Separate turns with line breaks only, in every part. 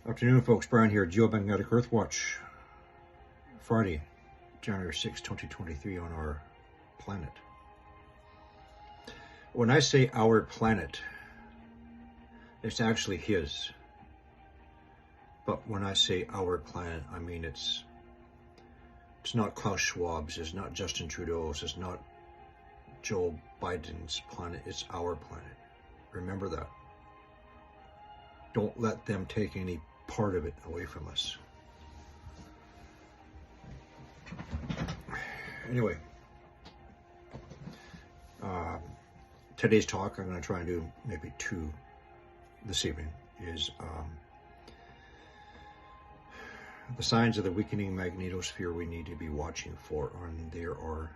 Afternoon, folks. Brian here, Geomagnetic Earth Watch. Friday, January 6, 2023 on our planet. When I say our planet, it's actually his. But when I say our planet, I mean it's not Klaus Schwab's, it's not Justin Trudeau's, it's not Joe Biden's planet, it's our planet. Remember that. Don't let them take any part of it away from us. Anyway, today's talk, I'm going to try and do maybe two this evening, is the signs of the weakening magnetosphere we need to be watching for, and there are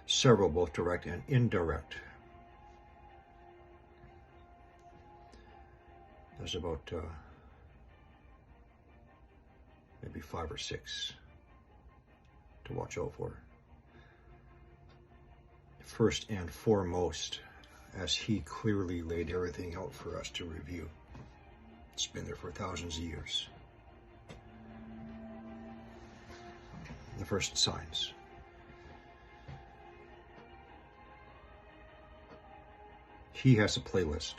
several, both direct and indirect. There's about maybe 5 or 6 to watch out for. First and foremost, as he clearly laid everything out for us to review. It's been there for thousands of years. The first signs. He has a playlist.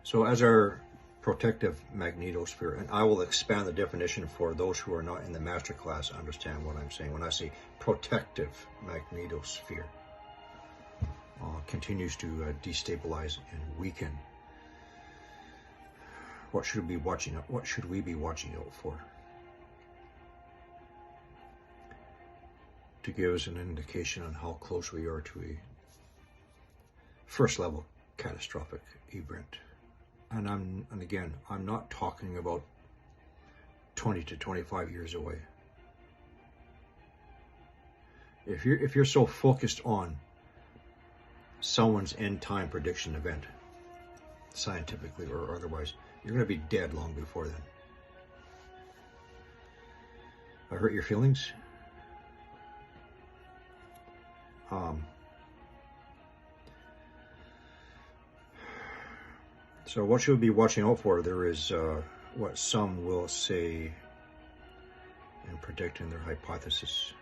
So as our protective magnetosphere, and I will expand the definition for those who are not in the master class understand what I'm saying when I say protective magnetosphere, continues to destabilize and weaken. What should we be watching out for? To give us an indication on how close we are to a first level catastrophic event. And again, I'm not talking about 20 to 25 years away. If you're so focused on someone's end time prediction event, scientifically or otherwise, you're going to be dead long before then. I hurt your feelings. So what should we be watching out for? There is what some will say and predict in their hypothesis.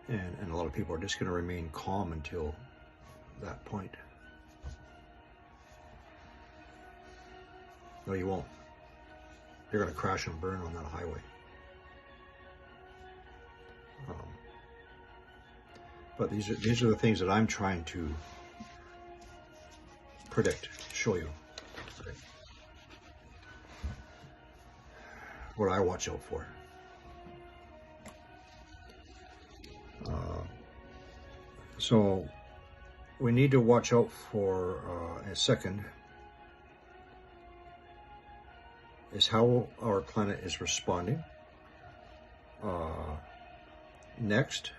And a lot of people are just going to remain calm until that point. No, you won't. You're going to crash and burn on that highway. But these are the things that I'm trying to predict, show you. What I watch out for. So we need to watch out for, a second, is how our planet is responding. Next,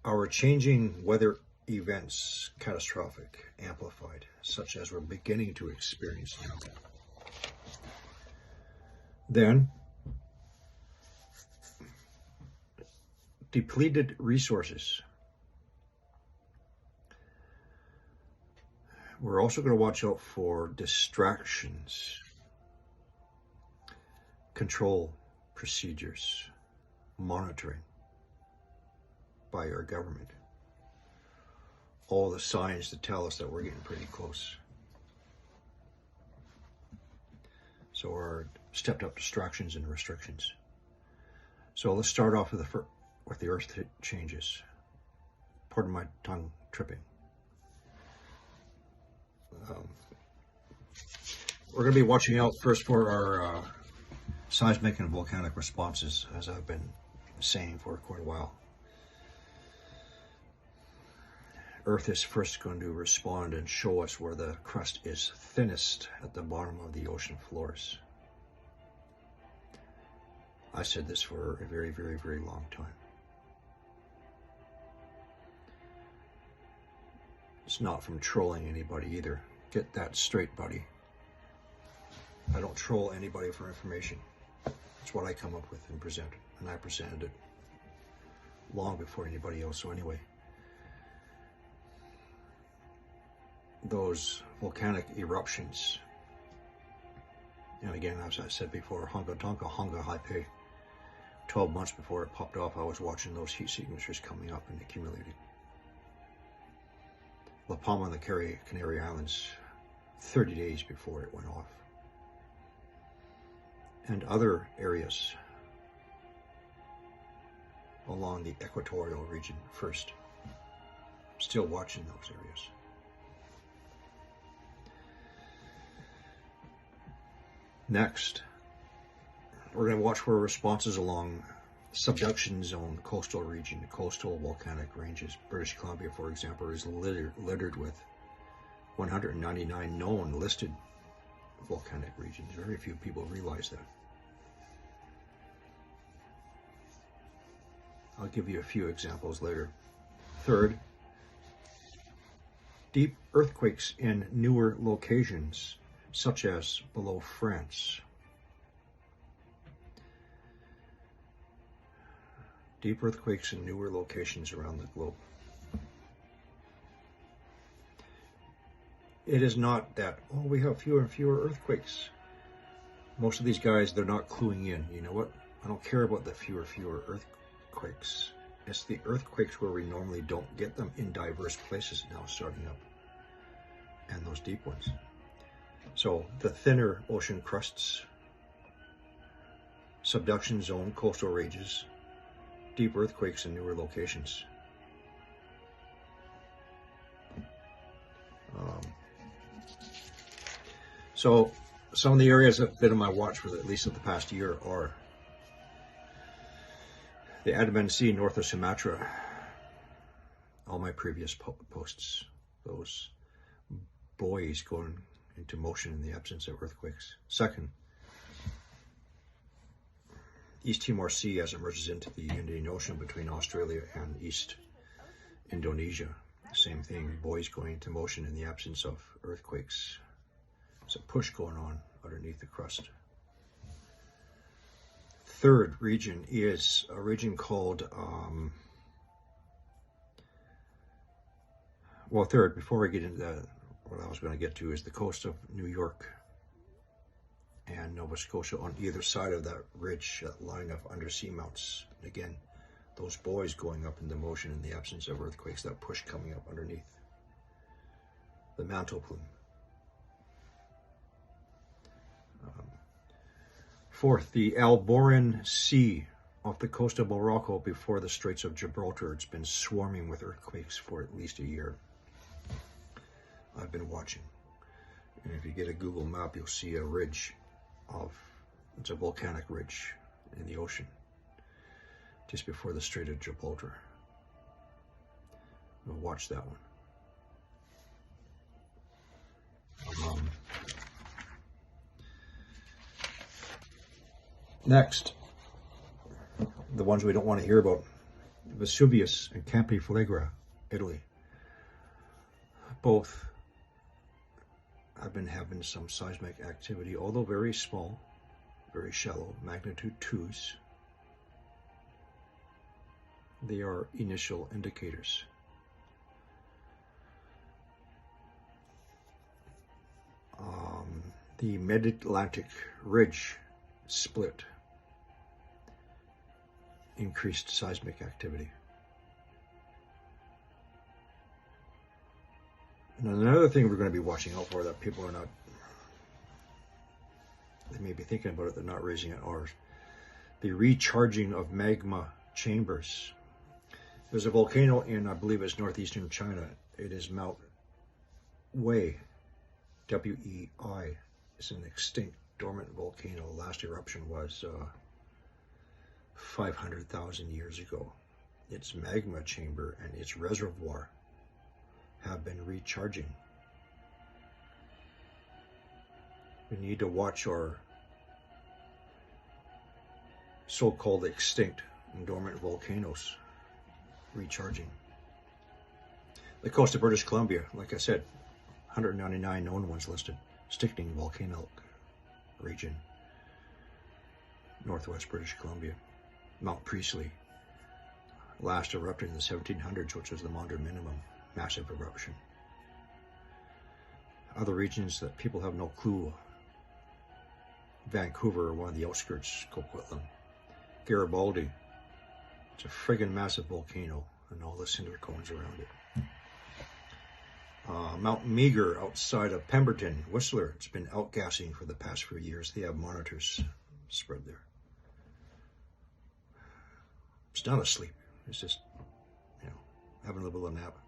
our changing weather events, catastrophic, amplified, such as we're beginning to experience now. Then, depleted resources. We're also going to watch out for distractions, control procedures, monitoring by our government. All the signs to tell us that we're getting pretty close. So our stepped up distractions and restrictions. So let's start off with the Earth changes. Pardon my tongue tripping. We're going to be watching out first for our seismic and volcanic responses, as I've been saying for quite a while. Earth is first going to respond and show us where the crust is thinnest at the bottom of the ocean floors. I said this for a very, very, very long time. It's not from trolling anybody either. Get that straight, buddy. I I don't troll anybody for information. It's what I come up with and present, and I presented it long before anybody else. So anyway, those volcanic eruptions, and again, as I said before, Hunga Tonka, Hunga Haipe, 12 months before it popped off, I was watching those heat signatures coming up and accumulating. La Palma and the Canary Islands, 30 days before it went off. And other areas along the equatorial region first. Still watching those areas. Next, we're going to watch for responses along subduction zone, coastal region, coastal volcanic ranges. British Columbia, for example, is littered with 199 known listed volcanic regions. Very few people realize that. I'll give you a few examples later. Third, deep earthquakes in newer locations, such as below France. Deep earthquakes in newer locations around the globe. It is not that, oh, we have fewer and fewer earthquakes. Most of these guys, they're not cluing in. You know what? I don't care about the fewer earthquakes. It's the earthquakes where we normally don't get them in diverse places now starting up. And those deep ones. So the thinner ocean crusts, subduction zone, coastal ranges, deep earthquakes in newer locations. So some of the areas that have been on my watch for at least of the past year are the Andaman Sea north of Sumatra. All my previous posts, those buoys going into motion in the absence of earthquakes. Second, East Timor Sea as it merges into the Indian Ocean between Australia and East Indonesia. Same thing, buoys going into motion in the absence of earthquakes. There's a push going on underneath the crust. Third region is a region called, third, before I get into that, what I was going to get to is the coast of New York and Nova Scotia on either side of that ridge, that line of undersea mounts. Again, those buoys going up into motion in the absence of earthquakes, that push coming up underneath the mantle plume. Fourth, the Alboran Sea off the coast of Morocco before the Straits of Gibraltar. It's been swarming with earthquakes for at least a year. I've been watching. And if you get a Google map, you'll see a ridge it's a volcanic ridge in the ocean just before the Strait of Gibraltar. We'll watch that one. Next, the ones we don't want to hear about, Vesuvius and Campi Flegrei, Italy. Both have been having some seismic activity, although very small, very shallow, magnitude 2s. They are initial indicators. The Mid-Atlantic Ridge split, increased seismic activity. And another thing we're going to be watching out for that people are not, they may be thinking about it, they're not raising it, are the recharging of magma chambers. There's a volcano in, I believe it's northeastern China. It is Mount Wei, W-E-I. It's an extinct dormant volcano. Last eruption was 500,000 years ago. Its magma chamber and its reservoir have been recharging. We need to watch our so-called extinct and dormant volcanoes recharging. The coast of British Columbia, like I said, 199 known ones listed. Stickney volcano region, northwest British Columbia. Mount Priestley last erupted in the 1700s, which was the modern minimum, massive eruption. Other regions that people have no clue. Vancouver, one of the outskirts, Coquitlam. Garibaldi, it's a friggin' massive volcano and all the cinder cones around it. Mount Meager outside of Pemberton, Whistler, it's been outgassing for the past few years. They have monitors spread there. It's not asleep. It's just, having a little bit of a nap.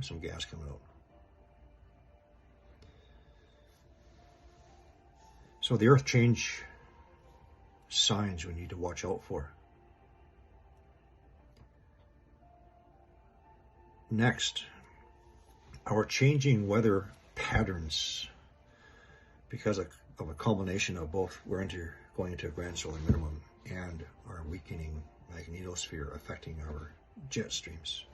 Some gas coming out. So the earth change signs we need to watch out for. Next, our changing weather patterns because of a culmination of both going into a grand solar minimum and our weakening magnetosphere affecting our jet streams.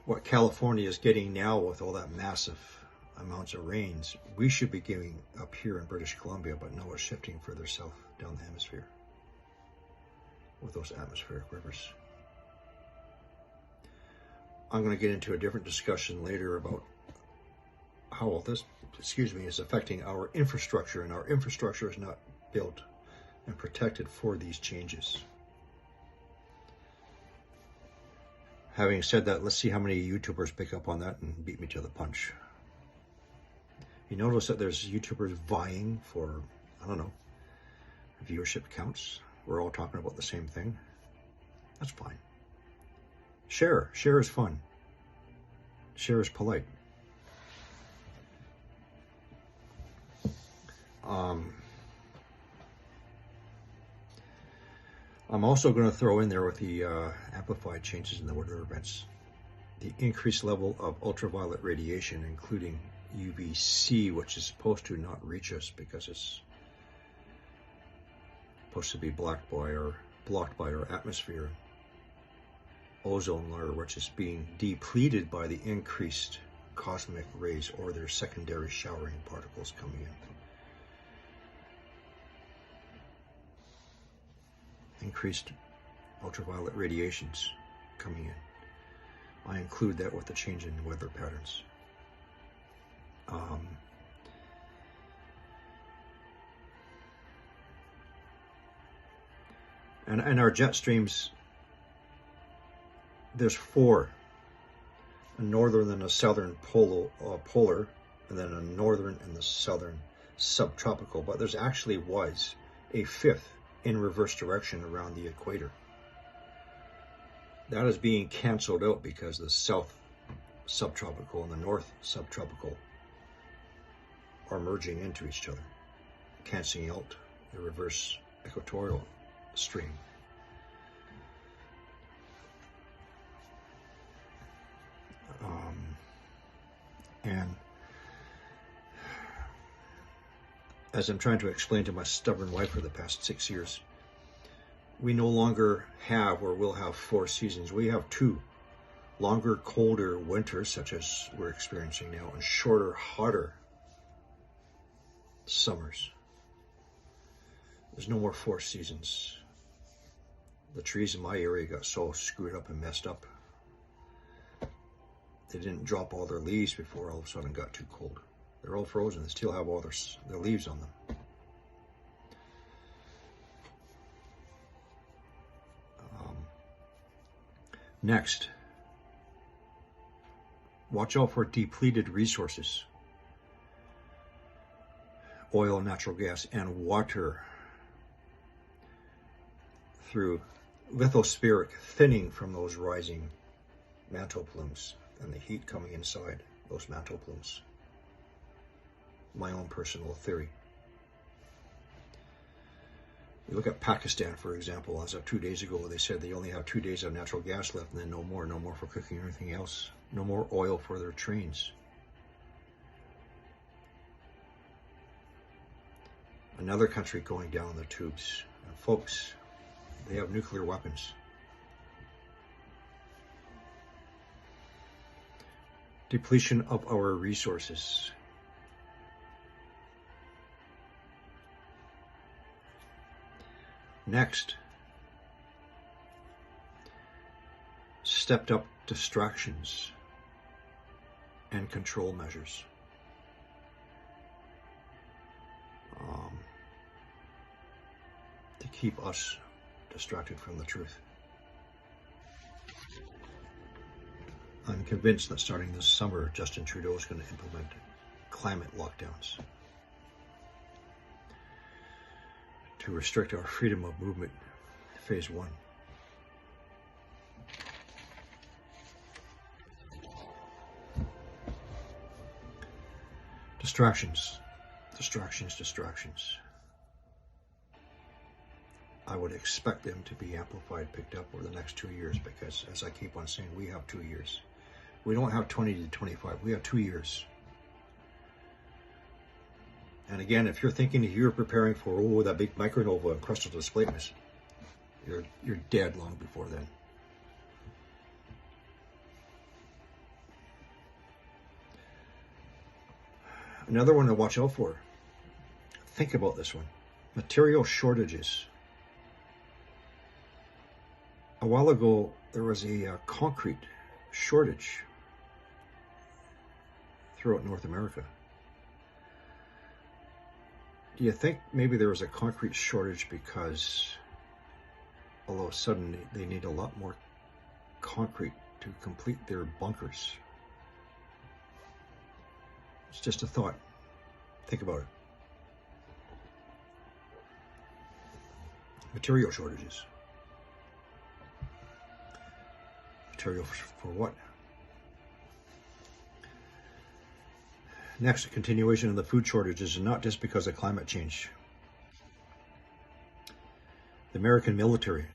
What California is getting now with all that massive amounts of rains, we should be getting up here in British Columbia, but now it's shifting further south down the hemisphere with those atmospheric rivers. I'm going to get into a different discussion later about how all this, is affecting our infrastructure, and our infrastructure is not built and protected for these changes. Having said that, let's see how many YouTubers pick up on that and beat me to the punch. You notice that there's YouTubers vying for, viewership counts. We're all talking about the same thing. That's fine. Share is fun. Share is polite. I'm also going to throw in there with the amplified changes in the weather events, the increased level of ultraviolet radiation, including UVC, which is supposed to not reach us because it's supposed to be blocked by our atmosphere. Ozone layer, which is being depleted by the increased cosmic rays or their secondary showering particles coming in. Increased ultraviolet radiations coming in. I include that with the change in weather patterns. And our jet streams, there's four: a northern and a southern polar, and then a northern and the southern subtropical. But there's actually was a fifth in reverse direction around the equator. That is being canceled out because the south subtropical and the north subtropical are merging into each other, canceling out the reverse equatorial stream. And as I'm trying to explain to my stubborn wife for the past 6 years, we no longer have or will have 4 seasons. We have 2. Longer, colder winters, such as we're experiencing now, and shorter, hotter summers. There's no more 4 seasons. The trees in my area got so screwed up and messed up. They didn't drop all their leaves before all of a sudden it got too cold. They're all frozen. They still have all their leaves on them. Next, watch out for depleted resources. Oil, natural gas, and water through lithospheric thinning from those rising mantle plumes and the heat coming inside those mantle plumes. My own personal theory. You look at Pakistan, for example. As of 2 days ago, they said they only have 2 days of natural gas left, and then no more for cooking or anything else. No more oil for their trains. Another country going down the tubes. And folks, they have nuclear weapons. Depletion of our resources. Next, stepped up distractions and control measures. To keep us distracted from the truth. I'm convinced that starting this summer, Justin Trudeau is going to implement climate lockdowns to restrict our freedom of movement, phase 1. Distractions, distractions, distractions. I would expect them to be amplified, picked up over the next 2 years, because as I keep on saying, we have 2 years. We don't have 20 to 25, we have 2 years. And again, if you're thinking you're preparing for, that big micronova and crustal displacement, you're dead long before then. Another one to watch out for. Think about this one. Material shortages. A while ago, there was a concrete shortage throughout North America. Do you think maybe there was a concrete shortage because all of a sudden they need a lot more concrete to complete their bunkers? It's just a thought. Think about it. Material shortages. Material for what? Next, a continuation of the food shortages, and not just because of climate change. The American military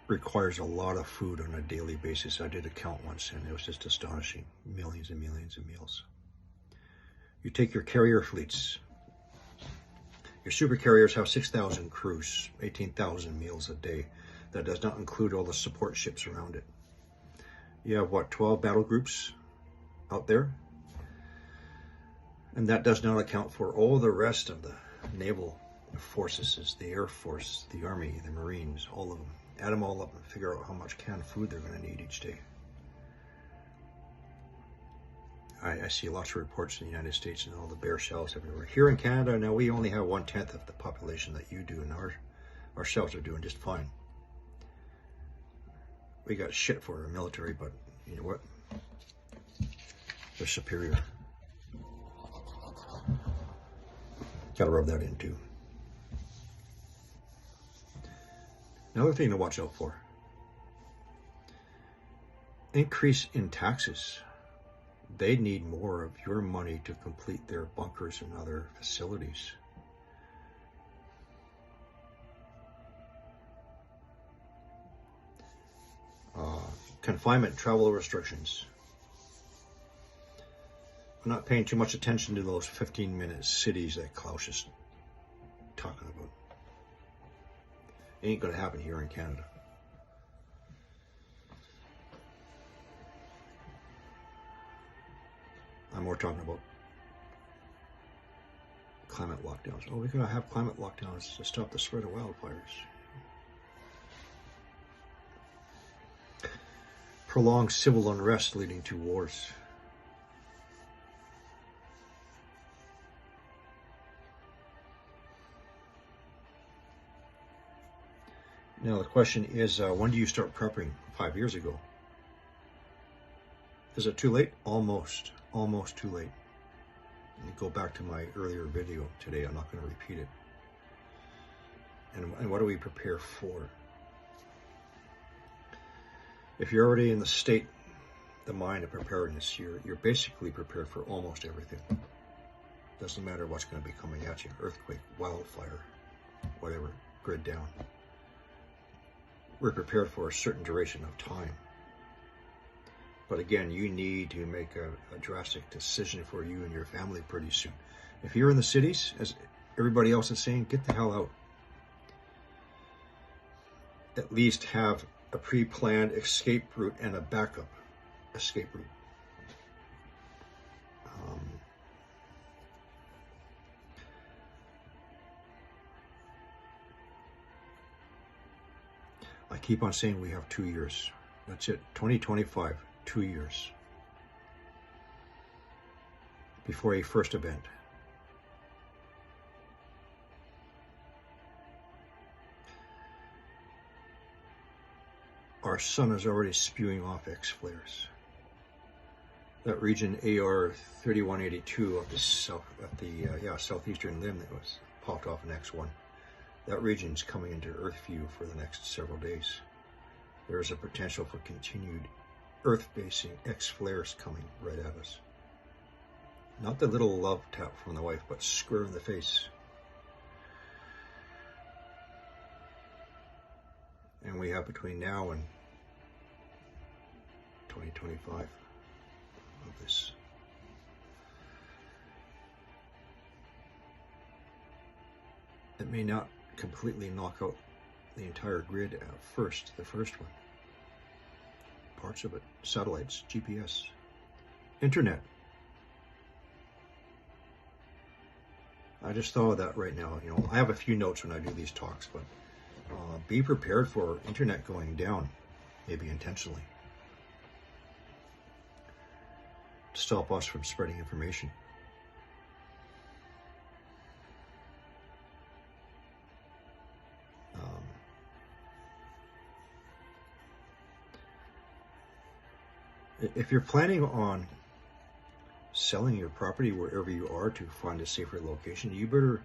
requires a lot of food on a daily basis. I did a count once, and it was just astonishing. Millions and millions of meals. You take your carrier fleets. Your super carriers have 6,000 crews, 18,000 meals a day. That does not include all the support ships around it. You have, what, 12 battle groups out there? And that does not account for all the rest of the naval forces, the Air Force, the Army, the Marines, all of them. Add them all up and figure out how much canned food they're going to need each day. I see lots of reports in the United States and all the bare shelves everywhere. Here in Canada, now we only have 1/10 of the population that you do, and our shelves are doing just fine. We got shit for our military, but you know what? They're superior. Gotta rub that in too. Another thing to watch out for. Increase in taxes. They need more of your money to complete their bunkers and other facilities. Confinement, travel restrictions. I'm not paying too much attention to those 15-minute cities that Klaus is talking about. It ain't going to happen here in Canada. I'm more talking about climate lockdowns. Oh, we're going to have climate lockdowns to stop the spread of wildfires. Prolonged civil unrest leading to wars. Now the question is, when do you start prepping? 5 years ago. Is it too late? Almost too late. And go back to my earlier video today. I'm not going to repeat it. And what do we prepare for? If you're already in the mind of preparedness, you're basically prepared for almost everything. Doesn't matter what's going to be coming at you. Earthquake, wildfire, whatever, grid down. We're prepared for a certain duration of time. But again, you need to make a drastic decision for you and your family pretty soon. If you're in the cities, as everybody else is saying, get the hell out. At least have a pre-planned escape route and a backup escape route. keep on saying we have 2 years. That's it. 2025, 2 years before a first event. Our sun is already spewing off X flares. That region AR 3182 of the southeastern limb that was popped off in X1. That region's coming into Earth view for the next several days. There is a potential for continued Earth-facing X flares coming right at us. Not the little love tap from the wife, but square in the face. And we have between now and 2025 of this. It may not completely knock out the entire grid at first, the first one. Parts of it, satellites, GPS, internet. I just thought of that right now. You know, I have a few notes when I do these talks, but be prepared for internet going down, maybe intentionally, to stop us from spreading information. If you're planning on selling your property wherever you are to find a safer location, you better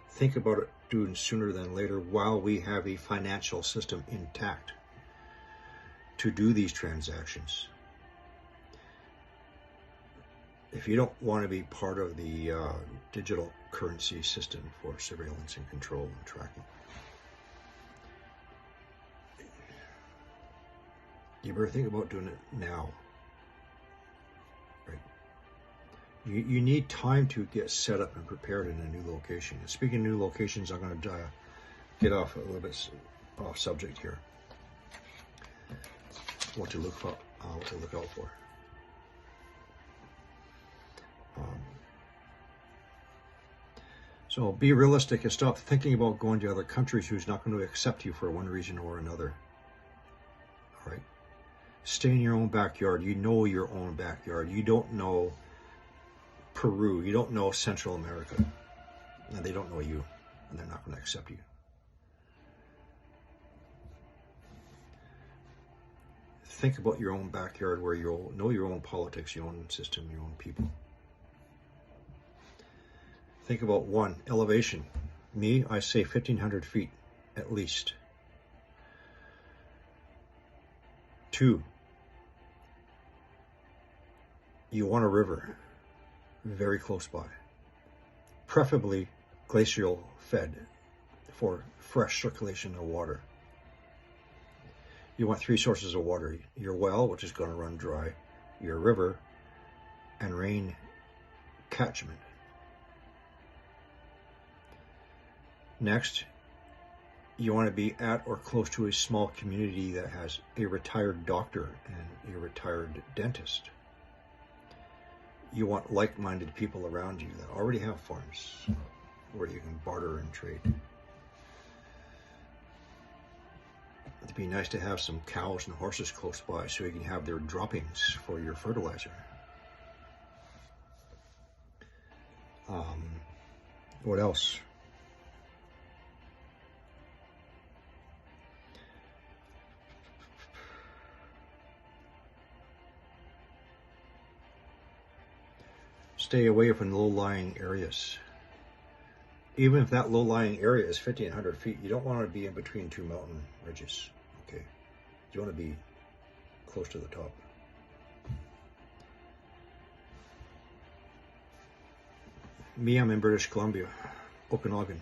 think about it doing sooner than later while we have a financial system intact to do these transactions. If you don't want to be part of the digital currency system for surveillance and control and tracking, you better think about doing it now. You need time to get set up and prepared in a new location. And speaking of new locations, I'm going to get off a little bit off subject here. What to look for, what to look out for. So be realistic and stop thinking about going to other countries who's not going to accept you for one reason or another. All right. Stay in your own backyard. You know your own backyard. You don't know Peru, you don't know Central America, and they don't know you, and they're not going to accept you. Think about your own backyard where you'll know your own politics, your own system, your own people. Think about one, elevation. Me, I say 1,500 feet at least. 2, you want a river very close by, preferably glacial fed for fresh circulation of water. You want 3 sources of water: your well, which is going to run dry, your river, and rain catchment. Next, you want to be at or close to a small community that has a retired doctor and a retired dentist. You want like-minded people around you that already have farms where you can barter and trade. It'd be nice to have some cows and horses close by so you can have their droppings for your fertilizer. What else? Stay away from low-lying areas. Even if that low-lying area is 1,500 feet, you don't want to be in between 2 mountain ridges, okay? You want to be close to the top. Me, I'm in British Columbia, Okanagan.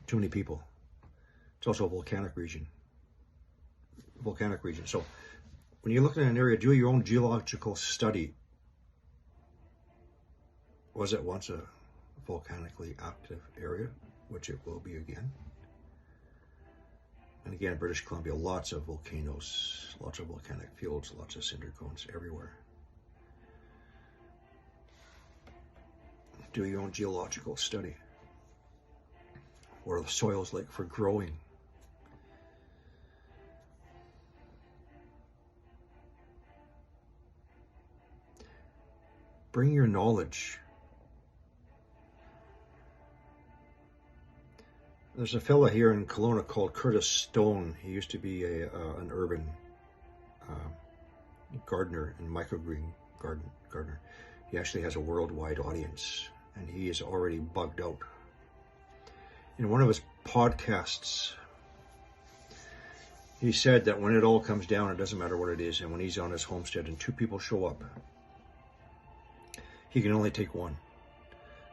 Too many people. It's also a volcanic region. So when you're looking at an area, do your own geological study. Was it once a volcanically active area, which it will be again? And again, British Columbia, lots of volcanoes, lots of volcanic fields, lots of cinder cones everywhere. Do your own geological study. What are the soils like for growing? Bring your knowledge. There's a fella here in Kelowna called Curtis Stone. He used to be an urban gardener and microgreen gardener. He actually has a worldwide audience, and he is already bugged out. In one of his podcasts, he said that when it all comes down, it doesn't matter what it is, and when he's on his homestead and 2 people show up, he can only take one.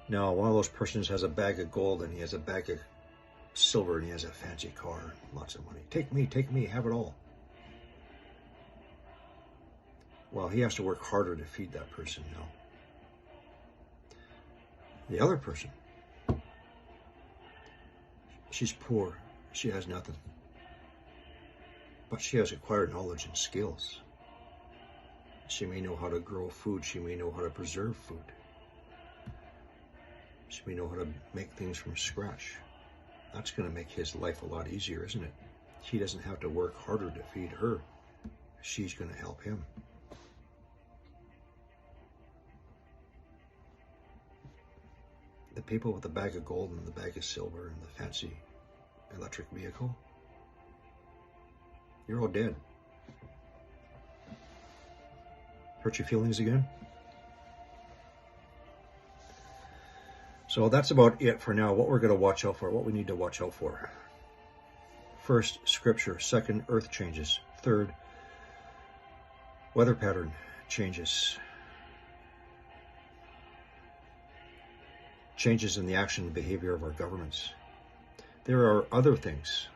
Now, one of those persons has a bag of gold, and he has a bag of silver, and he has a fancy car, lots of money. Take me, have it all. Well, he has to work harder to feed that person now. The other person, she's poor, she has nothing, but she has acquired knowledge and skills. She may know how to grow food, she may know how to preserve food, she may know how to make things from scratch. That's going to make his life a lot easier, isn't it? He doesn't have to work harder to feed her. She's going to help him. The people with the bag of gold and the bag of silver and the fancy electric vehicle, you're all dead. Hurt your feelings again? So that's about it for now. What we're going to watch out for, what we need to watch out for. First, scripture. Second, earth changes. Third, weather pattern changes. Changes in the action and behavior of our governments. There are other things.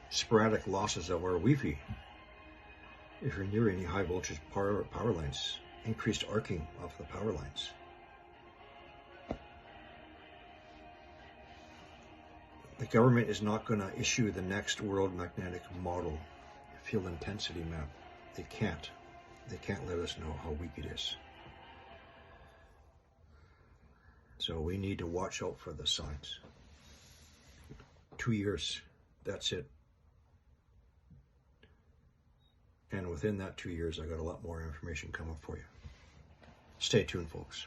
Sporadic losses of our Wi-Fi. If you're near any high voltage power lines, increased arcing of the power lines. The government is not going to issue the next world magnetic model field intensity map. They can't. They can't let us know how weak it is. So we need to watch out for the signs. 2 years, that's it. And within that 2 years, I got a lot more information coming for you. Stay tuned, folks.